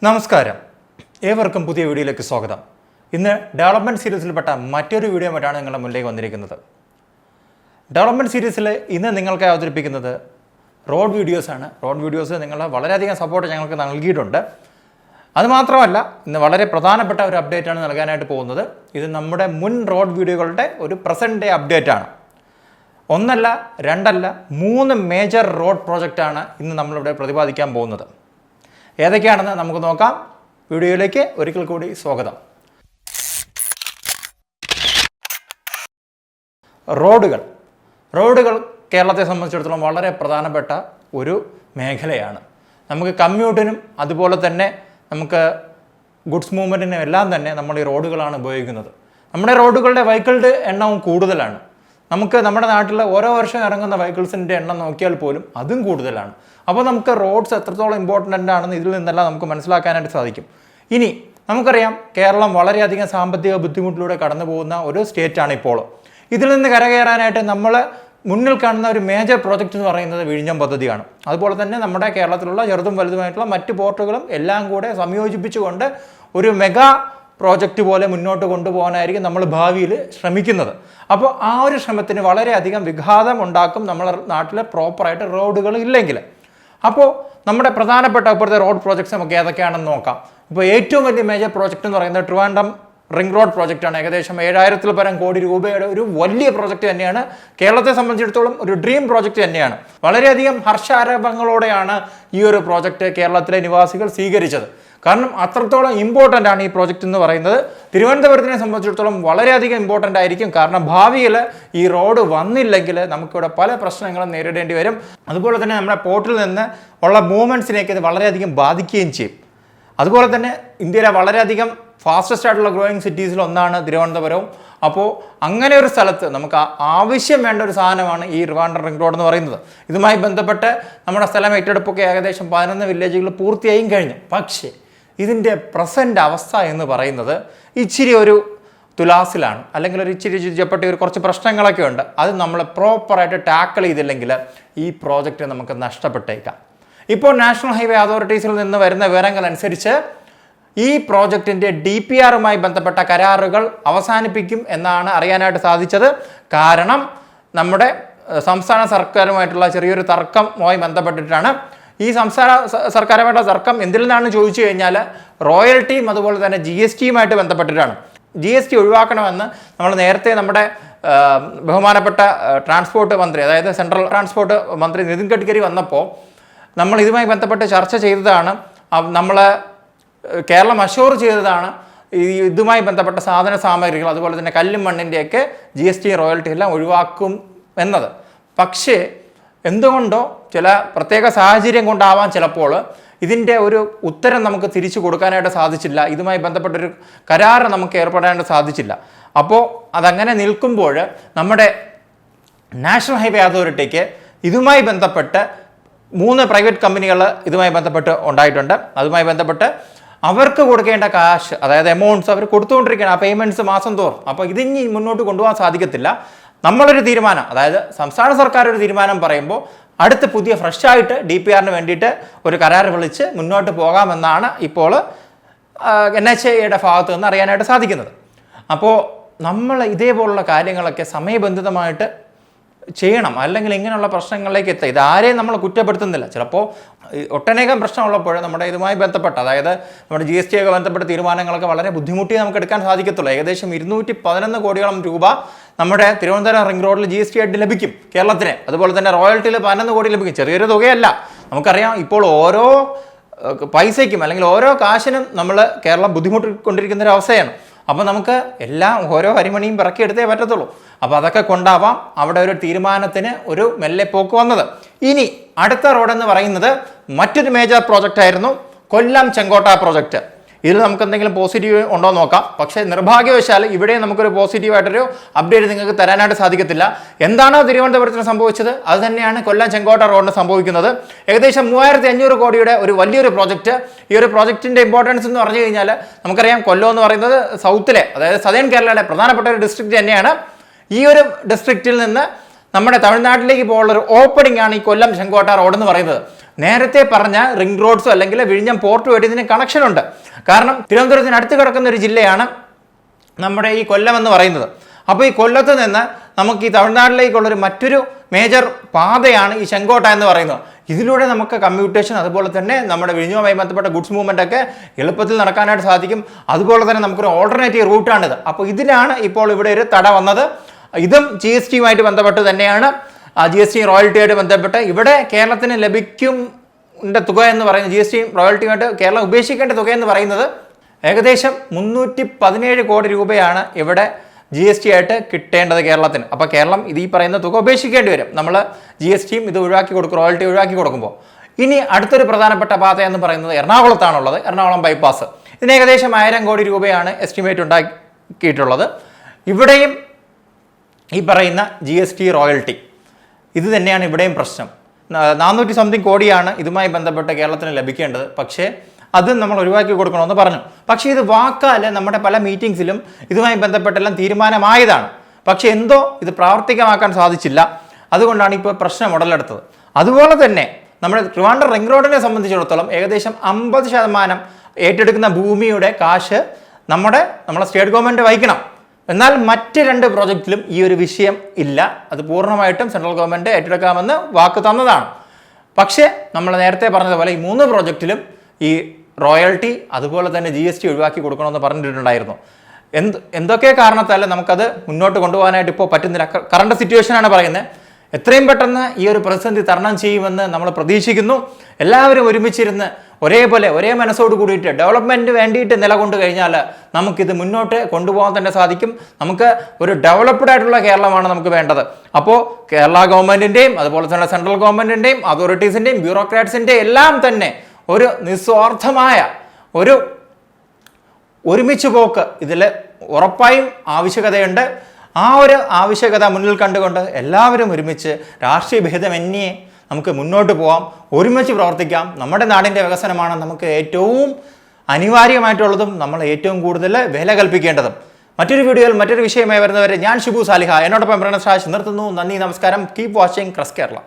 നമസ്കാരം, ഏവർക്കും പുതിയ വീഡിയോയിലേക്ക് സ്വാഗതം. ഇന്ന് ഡെവലപ്മെൻറ്റ് സീരീസിൽപ്പെട്ട മറ്റൊരു വീഡിയോയുമായിട്ടാണ് നിങ്ങളുടെ മുന്നിലേക്ക് വന്നിരിക്കുന്നത്. ഡെവലപ്മെൻറ്റ് സീരീസിൽ ഇന്ന് നിങ്ങൾക്ക് അവതരിപ്പിക്കുന്നത് റോഡ് വീഡിയോസാണ്. റോഡ് വീഡിയോസ് നിങ്ങൾ വളരെയധികം സപ്പോർട്ട് ഞങ്ങൾക്ക് നൽകിയിട്ടുണ്ട്. അതുമാത്രമല്ല, ഇന്ന് വളരെ പ്രധാനപ്പെട്ട ഒരു അപ്ഡേറ്റാണ് നൽകാനായിട്ട് പോകുന്നത്. ഇത് നമ്മുടെ മുൻ റോഡ് വീഡിയോകളുടെ ഒരു പ്രസൻറ്റ് ഡേ അപ്ഡേറ്റാണ്. ഒന്നല്ല, രണ്ടല്ല, 3 മേജർ റോഡ് പ്രോജക്റ്റാണ് ഇന്ന് നമ്മളിവിടെ പ്രതിപാദിക്കാൻ പോകുന്നത്. ഏതൊക്കെയാണെന്ന് നമുക്ക് നോക്കാം. വീഡിയോയിലേക്ക് ഒരിക്കൽ കൂടി സ്വാഗതം. റോഡുകൾ കേരളത്തെ സംബന്ധിച്ചിടത്തോളം വളരെ പ്രധാനപ്പെട്ട ഒരു മേഖലയാണ്. നമുക്ക് കമ്മ്യൂട്ടിനും അതുപോലെ തന്നെ നമുക്ക് ഗുഡ്സ് മൂവ്മെൻറ്റിനും എല്ലാം തന്നെ നമ്മൾ ഈ റോഡുകളാണ് ഉപയോഗിക്കുന്നത്. നമ്മുടെ റോഡുകളുടെ വെഹിക്കിളുടെ എണ്ണവും കൂടുതലാണ്. നമുക്ക് നമ്മുടെ നാട്ടിൽ ഓരോ വർഷം ഇറങ്ങുന്ന വെഹിക്കിൾസിൻ്റെ എണ്ണം നോക്കിയാൽ പോലും അതും കൂടുതലാണ്. അപ്പോൾ നമുക്ക് റോഡ്സ് എത്രത്തോളം ഇമ്പോർട്ടൻ്റ് ആണെന്ന് ഇതിൽ നിന്നെല്ലാം നമുക്ക് മനസ്സിലാക്കാനായിട്ട് സാധിക്കും. ഇനി നമുക്കറിയാം, കേരളം വളരെയധികം സാമ്പത്തിക ബുദ്ധിമുട്ടിലൂടെ കടന്നു പോകുന്ന ഒരു സ്റ്റേറ്റാണ് ഇപ്പോൾ. ഇതിൽ നിന്ന് കരകയറാനായിട്ട് നമ്മൾ മുന്നിൽ കാണുന്ന ഒരു മേജർ പ്രോജക്റ്റ് എന്ന് പറയുന്നത് വിഴിഞ്ഞം പദ്ധതിയാണ്. അതുപോലെ തന്നെ നമ്മുടെ കേരളത്തിലുള്ള ചെറുതും വലുതുമായിട്ടുള്ള മറ്റ് പോർട്ടുകളും എല്ലാം കൂടെ സംയോജിപ്പിച്ചുകൊണ്ട് ഒരു മെഗാ പ്രോജക്റ്റ് പോലെ മുന്നോട്ട് കൊണ്ടുപോകാനായിരിക്കും നമ്മൾ ഭാവിയിൽ ശ്രമിക്കുന്നത്. അപ്പോൾ ആ ഒരു ശ്രമത്തിന് വളരെയധികം വിഘാതം ഉണ്ടാക്കും നമ്മുടെ നാട്ടിൽ പ്രോപ്പറായിട്ട് റോഡുകൾ ഇല്ലെങ്കിൽ. അപ്പോൾ നമ്മുടെ പ്രധാനപ്പെട്ട ഇപ്പോഴത്തെ റോഡ് പ്രോജക്ട്സ് നമുക്ക് ഏതൊക്കെയാണെന്ന് നോക്കാം. ഇപ്പോൾ ഏറ്റവും വലിയ മേജർ പ്രോജക്റ്റ് എന്ന് പറയുന്നത് ട്രിവാൻഡ്രം റിംഗ് റോഡ് പ്രോജക്റ്റാണ്. ഏകദേശം 7000-ൽ പരം കോടി രൂപയുടെ ഒരു വലിയ പ്രോജക്റ്റ് തന്നെയാണ്. കേരളത്തെ സംബന്ധിച്ചിടത്തോളം ഒരു ഡ്രീം പ്രോജക്റ്റ് തന്നെയാണ്. വളരെയധികം ഹർഷാരംഭങ്ങളോടെയാണ് ഈ ഒരു പ്രോജക്റ്റ് കേരളത്തിലെ നിവാസികൾ സ്വീകരിച്ചത്. കാരണം അത്രത്തോളം ഇമ്പോർട്ടൻ്റ് ആണ് ഈ പ്രോജക്റ്റ് എന്ന് പറയുന്നത്. തിരുവനന്തപുരത്തിനെ സംബന്ധിച്ചിടത്തോളം വളരെയധികം ഇമ്പോർട്ടൻ്റ് ആയിരിക്കും. കാരണം ഭാവിയിൽ ഈ റോഡ് വന്നില്ലെങ്കിൽ നമുക്കിവിടെ പല പ്രശ്നങ്ങളും നേരിടേണ്ടി വരും. അതുപോലെ തന്നെ നമ്മുടെ പോർട്ടിൽ നിന്ന് ഉള്ള മൂവ്മെൻറ്റ്സിനെയൊക്കെ ഇത് വളരെയധികം ബാധിക്കുകയും ചെയ്യും. അതുപോലെ തന്നെ ഇന്ത്യയിലെ വളരെയധികം ഫാസ്റ്റസ്റ്റ് ആയിട്ടുള്ള ഗ്രോയിങ് സിറ്റീസിൽ ഒന്നാണ് തിരുവനന്തപുരവും. അപ്പോൾ അങ്ങനെ ഒരു സ്ഥലത്ത് നമുക്ക് ആവശ്യം വേണ്ട ഒരു സാധനമാണ് ഈ ട്രിവാൻഡ്രം റിംഗ് റോഡ് എന്ന് പറയുന്നത്. ഇതുമായി ബന്ധപ്പെട്ട് നമ്മുടെ സ്ഥലം ഏറ്റെടുപ്പൊക്കെ ഏകദേശം 11 വില്ലേജുകൾ പൂർത്തിയായും കഴിഞ്ഞു. പക്ഷേ ഇതിൻ്റെ പ്രസൻറ്റ് അവസ്ഥ എന്ന് പറയുന്നത് ഇച്ചിരി ഒരു തുലാസിലാണ്, അല്ലെങ്കിൽ ഒരു ഇച്ചിരി ചുറ്റപ്പെട്ട ഒരു കുറച്ച് പ്രശ്നങ്ങളൊക്കെ ഉണ്ട്. അത് നമ്മൾ പ്രോപ്പറായിട്ട് ടാക്കിൾ ചെയ്തില്ലെങ്കിൽ ഈ പ്രോജക്റ്റ് നമുക്ക് നഷ്ടപ്പെട്ടേക്കാം. ഇപ്പോൾ നാഷണൽ ഹൈവേ അതോറിറ്റീസിൽ നിന്ന് വരുന്ന വിവരങ്ങൾ അനുസരിച്ച് ഈ പ്രോജക്റ്റിൻ്റെ DPRുമായി ബന്ധപ്പെട്ട കരാറുകൾ അവസാനിപ്പിക്കും എന്നാണ് അറിയാനായിട്ട് സാധിച്ചത്. കാരണം നമ്മുടെ സംസ്ഥാന സർക്കാരുമായിട്ടുള്ള ചെറിയൊരു തർക്കവുമായി ബന്ധപ്പെട്ടിട്ടാണ്. ഈ സംസ്ഥാന സർക്കാരുമായിട്ടുള്ള തർക്കം എന്തിൽ നിന്നാണ് ചോദിച്ചു കഴിഞ്ഞാൽ റോയൽറ്റിയും അതുപോലെ തന്നെ GSTയുമായിട്ട് ബന്ധപ്പെട്ടിട്ടാണ്. GST ഒഴിവാക്കണമെന്ന് നമ്മൾ നേരത്തെ നമ്മുടെ ബഹുമാനപ്പെട്ട ട്രാൻസ്പോർട്ട് മന്ത്രി, അതായത് സെൻട്രൽ ട്രാൻസ്പോർട്ട് മന്ത്രി നിതിൻ ഗഡ്കരി വന്നപ്പോൾ നമ്മൾ ഇതുമായി ബന്ധപ്പെട്ട് ചർച്ച ചെയ്തതാണ്. നമ്മൾ കേരളം അഷ്യൂർ ചെയ്തതാണ് ഇതുമായി ബന്ധപ്പെട്ട സാധന സാമഗ്രികൾ അതുപോലെ തന്നെ കല്ലും മണ്ണിൻ്റെയൊക്കെ GST റോയൽറ്റി എല്ലാം ഒഴിവാക്കും എന്നത്. പക്ഷേ എന്തുകൊണ്ടോ ചില പ്രത്യേക സാഹചര്യം കൊണ്ടാവാൻ ചിലപ്പോൾ ഇതിൻ്റെ ഒരു ഉത്തരം നമുക്ക് തിരിച്ചു കൊടുക്കാനായിട്ട് സാധിച്ചില്ല. ഇതുമായി ബന്ധപ്പെട്ടൊരു കരാറ് നമുക്ക് ഏർപ്പെടാനായിട്ട് സാധിച്ചില്ല. അപ്പോൾ അതങ്ങനെ നിൽക്കുമ്പോൾ നമ്മുടെ നാഷണൽ ഹൈവേ അതോറിറ്റിക്ക് ഇതുമായി ബന്ധപ്പെട്ട് 3 പ്രൈവറ്റ് കമ്പനികൾ ഇതുമായി ബന്ധപ്പെട്ട് ഉണ്ടായിട്ടുണ്ട്. അതുമായി ബന്ധപ്പെട്ട് അവർക്ക് കൊടുക്കേണ്ട കാശ്, അതായത് എമൗണ്ട്സ് അവർ കൊടുത്തുകൊണ്ടിരിക്കുകയാണ്, ആ പേയ്മെൻറ്റ്സ് മാസം തോറും. അപ്പോൾ ഇതിനി മുന്നോട്ട് കൊണ്ടുപോകാൻ സാധിക്കത്തില്ല. നമ്മളൊരു തീരുമാനം, അതായത് സംസ്ഥാന സർക്കാർ ഒരു തീരുമാനം പറയുമ്പോൾ അടുത്ത് പുതിയ ഫ്രഷായിട്ട് DPRന് വേണ്ടിയിട്ട് ഒരു കരാർ വിളിച്ച് മുന്നോട്ട് പോകാമെന്നാണ് ഇപ്പോൾ NHAIയുടെ ഭാഗത്ത് നിന്ന് അറിയാനായിട്ട് സാധിക്കുന്നത്. അപ്പോൾ നമ്മൾ ഇതേപോലുള്ള കാര്യങ്ങളൊക്കെ സമയബന്ധിതമായിട്ട് ചെയ്യണം, അല്ലെങ്കിൽ ഇങ്ങനെയുള്ള പ്രശ്നങ്ങളിലേക്ക് എത്തുക. ഇതാരെയും നമ്മൾ കുറ്റപ്പെടുത്തുന്നില്ല. ചിലപ്പോൾ ഒട്ടനേകം പ്രശ്നമുള്ളപ്പോൾ നമ്മുടെ ഇതുമായി ബന്ധപ്പെട്ട, അതായത് നമ്മുടെ GSTയൊക്കെ ബന്ധപ്പെട്ട തീരുമാനങ്ങളൊക്കെ വളരെ ബുദ്ധിമുട്ടി നമുക്ക് എടുക്കാൻ സാധിക്കത്തുള്ളൂ. ഏകദേശം 211 കോടിയോളം രൂപ നമ്മുടെ തിരുവനന്തപുരം റിംഗ് റോഡിൽ GST ആയിട്ട് ലഭിക്കും കേരളത്തിന്. അതുപോലെ തന്നെ റോയൽറ്റിയിൽ 11 കോടി ലഭിക്കും. ചെറിയൊരു തുകയല്ല. നമുക്കറിയാം, ഇപ്പോൾ ഓരോ പൈസയ്ക്കും അല്ലെങ്കിൽ ഓരോ കാശിനും നമ്മൾ കേരളം ബുദ്ധിമുട്ടിക്കൊണ്ടിരിക്കുന്ന ഒരു അവസ്ഥയാണ്. അപ്പോൾ നമുക്ക് എല്ലാം ഓരോ അരിമണിയും പിറക്കിയെടുത്തേ പറ്റത്തുള്ളൂ. അപ്പോൾ അതൊക്കെ കൊണ്ടാവാം അവിടെ ഒരു തീരുമാനത്തിന് ഒരു മെല്ലെ പോക്ക് വന്നത്. ഇനി അടുത്ത റോഡെന്ന് പറയുന്നത് മറ്റൊരു മേജർ പ്രോജക്റ്റ് ആയിരുന്നു, കൊല്ലം ചെങ്കോട്ട പ്രോജക്റ്റ്. ഇതിൽ നമുക്ക് എന്തെങ്കിലും പോസിറ്റീവ് ഉണ്ടോ എന്ന് നോക്കാം. പക്ഷേ നിർഭാഗ്യവശാൽ ഇവിടെ നമുക്കൊരു പോസിറ്റീവായിട്ടൊരു അപ്ഡേറ്റ് നിങ്ങൾക്ക് തരാനായിട്ട് സാധിക്കത്തില്ല. എന്താണോ തിരുവനന്തപുരത്തിന് സംഭവിച്ചത് അത് തന്നെയാണ് കൊല്ലം ചെങ്കോട്ട റോഡിന് സംഭവിക്കുന്നത്. ഏകദേശം 3500 കോടിയുടെ ഒരു വലിയൊരു പ്രോജക്റ്റ്. ഈ ഒരു പ്രോജക്റ്റിൻ്റെ ഇമ്പോർട്ടൻസ് എന്ന് പറഞ്ഞു കഴിഞ്ഞാൽ നമുക്കറിയാം, കൊല്ലം എന്ന് പറയുന്നത് സൗത്തിലെ, അതായത് സദേൺ കേരളയിലെ പ്രധാനപ്പെട്ട ഒരു ഡിസ്ട്രിക്റ്റ് തന്നെയാണ്. ഈ ഒരു ഡിസ്ട്രിക്റ്റിൽ നിന്ന് നമ്മുടെ തമിഴ്നാട്ടിലേക്ക് പോകാനുള്ള ഒരു ഓപ്പണിംഗ് ആണ് ഈ കൊല്ലം ചെങ്കോട്ട റോഡ് എന്ന് പറയുന്നത്. നേരത്തെ പറഞ്ഞ റിംഗ് റോഡ്സോ അല്ലെങ്കിൽ വിഴിഞ്ഞം പോർട്ടുമായിട്ട് ഇതിന് കണക്ഷൻ ഉണ്ട്. കാരണം തിരുവനന്തപുരത്തിന് അടുത്ത് കിടക്കുന്ന ഒരു ജില്ലയാണ് നമ്മുടെ ഈ കൊല്ലം എന്ന് പറയുന്നത്. അപ്പോൾ ഈ കൊല്ലത്ത് നിന്ന് നമുക്ക് ഈ തമിഴ്നാട്ടിലേക്കുള്ളൊരു മറ്റൊരു മേജർ പാതയാണ് ഈ ചെങ്കോട്ട എന്ന് പറയുന്നത്. ഇതിലൂടെ നമുക്ക് കമ്മ്യൂട്ടേഷൻ അതുപോലെ തന്നെ നമ്മുടെ വിഴിഞ്ഞവുമായി ബന്ധപ്പെട്ട ഗുഡ്സ് മൂവ്മെൻ്റ് ഒക്കെ എളുപ്പത്തിൽ നടക്കാനായിട്ട് സാധിക്കും. അതുപോലെ തന്നെ നമുക്കൊരു ഓൾട്ടർനേറ്റീവ് റൂട്ടാണിത്. അപ്പോൾ ഇതിനാണ് ഇപ്പോൾ ഇവിടെ ഒരു തട വന്നത്. ഇതും GST യുമായിട്ട് ബന്ധപ്പെട്ട് തന്നെയാണ്. GST റോയൽറ്റിയായിട്ട് ബന്ധപ്പെട്ട് ഇവിടെ കേരളത്തിന് ലഭിക്കും തുക എന്ന് പറയുന്നത് GST റോയൽറ്റിയുമായിട്ട് കേരളം ഉപേക്ഷിക്കേണ്ട തുക എന്ന് പറയുന്നത് ഏകദേശം 317 കോടി രൂപയാണ് ഇവിടെ GST ആയിട്ട് കിട്ടേണ്ടത് കേരളത്തിന്. അപ്പോൾ കേരളം ഇത് ഈ പറയുന്ന തുക ഉപേക്ഷിക്കേണ്ടി വരും. നമ്മൾ GSTയും ഇത് ഒഴിവാക്കി കൊടുക്കും, റോയൽറ്റി ഒഴിവാക്കി കൊടുക്കുമ്പോൾ. ഇനി അടുത്തൊരു പ്രധാനപ്പെട്ട പാത എന്ന് പറയുന്നത് എറണാകുളത്താണുള്ളത്. എറണാകുളം ബൈപ്പാസ്. ഇതിന് ഏകദേശം 1000 കോടി രൂപയാണ് എസ്റ്റിമേറ്റ് ഉണ്ടാക്കിയിട്ടുള്ളത്. ഇവിടെയും ഈ പറയുന്ന GST റോയൽറ്റി ഇത് തന്നെയാണ് ഇവിടെയും പ്രശ്നം. 400 സംതിങ് കോടിയാണ് ഇതുമായി ബന്ധപ്പെട്ട് കേരളത്തിന് ലഭിക്കേണ്ടത്. പക്ഷേ അത് നമ്മൾ ഒഴിവാക്കി കൊടുക്കണമെന്ന് പറഞ്ഞു. പക്ഷേ ഇത് വാക്കാൽ നമ്മുടെ പല മീറ്റിംഗ്സിലും ഇതുമായി ബന്ധപ്പെട്ടെല്ലാം തീരുമാനമായതാണ്. പക്ഷേ എന്തോ ഇത് പ്രാവർത്തികമാക്കാൻ സാധിച്ചില്ല. അതുകൊണ്ടാണ് ഇപ്പോൾ പ്രശ്നം ഉടലെടുത്തത്. അതുപോലെ തന്നെ നമ്മുടെ ട്രിവാൻഡ്രം റിംഗ് റോഡിനെ സംബന്ധിച്ചിടത്തോളം ഏകദേശം 50% ഏറ്റെടുക്കുന്ന ഭൂമിയുടെ കാശ് നമ്മളെ സ്റ്റേറ്റ് ഗവൺമെൻറ് വഹിക്കണം. എന്നാൽ മറ്റ് 2 പ്രോജക്റ്റിലും ഈ ഒരു വിഷയം ഇല്ല. അത് പൂർണ്ണമായിട്ടും സെൻട്രൽ ഗവൺമെൻറ് ഏറ്റെടുക്കാമെന്ന് വാക്ക് തന്നതാണ്. പക്ഷേ നമ്മൾ നേരത്തെ പറഞ്ഞതുപോലെ ഈ 3 പ്രോജക്റ്റിലും ഈ റോയൽറ്റി അതുപോലെ തന്നെ GST ഒഴിവാക്കി കൊടുക്കണമെന്ന് പറഞ്ഞിട്ടുണ്ടായിരുന്നു. എന്തൊക്കെ കാരണത്താലും നമുക്കത് മുന്നോട്ട് കൊണ്ടുപോകാനായിട്ട് ഇപ്പോൾ പറ്റുന്നില്ല. കറണ്ട് സിറ്റുവേഷനാണ് പറയുന്നത്. എത്രയും പെട്ടെന്ന് ഈ ഒരു പ്രതിസന്ധി തരണം ചെയ്യുമെന്ന് നമ്മൾ പ്രതീക്ഷിക്കുന്നു. എല്ലാവരും ഒരുമിച്ചിരുന്ന് ഒരേപോലെ ഒരേ മനസ്സോട് കൂടിയിട്ട് ഡെവലപ്മെൻറ്റ് വേണ്ടിയിട്ട് നിലകൊണ്ട് കഴിഞ്ഞാൽ നമുക്കിത് മുന്നോട്ട് കൊണ്ടുപോകാൻ തന്നെ സാധിക്കും. നമുക്ക് ഒരു ഡെവലപ്ഡ് ആയിട്ടുള്ള കേരളമാണ് നമുക്ക് വേണ്ടത്. അപ്പോൾ കേരള ഗവൺമെൻറ്റിൻ്റെയും അതുപോലെ തന്നെ സെൻട്രൽ ഗവൺമെൻറ്റിൻ്റെയും അതോറിറ്റീസിൻ്റെയും ബ്യൂറോക്രാറ്റ്സിൻ്റെയും എല്ലാം തന്നെ ഒരു നിസ്വാർത്ഥമായ ഒരു ഒരുമിച്ച് പോക്ക് ഇതിൽ ഉറപ്പായും ആവശ്യകതയുണ്ട്. ആ ഒരു ആവശ്യകത മുന്നിൽ കണ്ടുകൊണ്ട് എല്ലാവരും ഒരുമിച്ച് രാഷ്ട്രീയ ഭേദമന്യേ നമുക്ക് മുന്നോട്ട് പോകാം, ഒരുമിച്ച് പ്രവർത്തിക്കാം. നമ്മുടെ നാടിൻ്റെ വികസനമാണ് നമുക്ക് ഏറ്റവും അനിവാര്യമായിട്ടുള്ളതും നമ്മൾ ഏറ്റവും കൂടുതൽ വില കൽപ്പിക്കേണ്ടതും. മറ്റൊരു വീഡിയോയിൽ മറ്റൊരു വിഷയമായി വരുന്നവരെ ഞാൻ ഷിബു സാലിഹ, എന്നോടൊപ്പം പ്രണശ്രാജ് നിർത്തുന്നു. നന്ദി, നമസ്കാരം. Keep watching cress Kerala.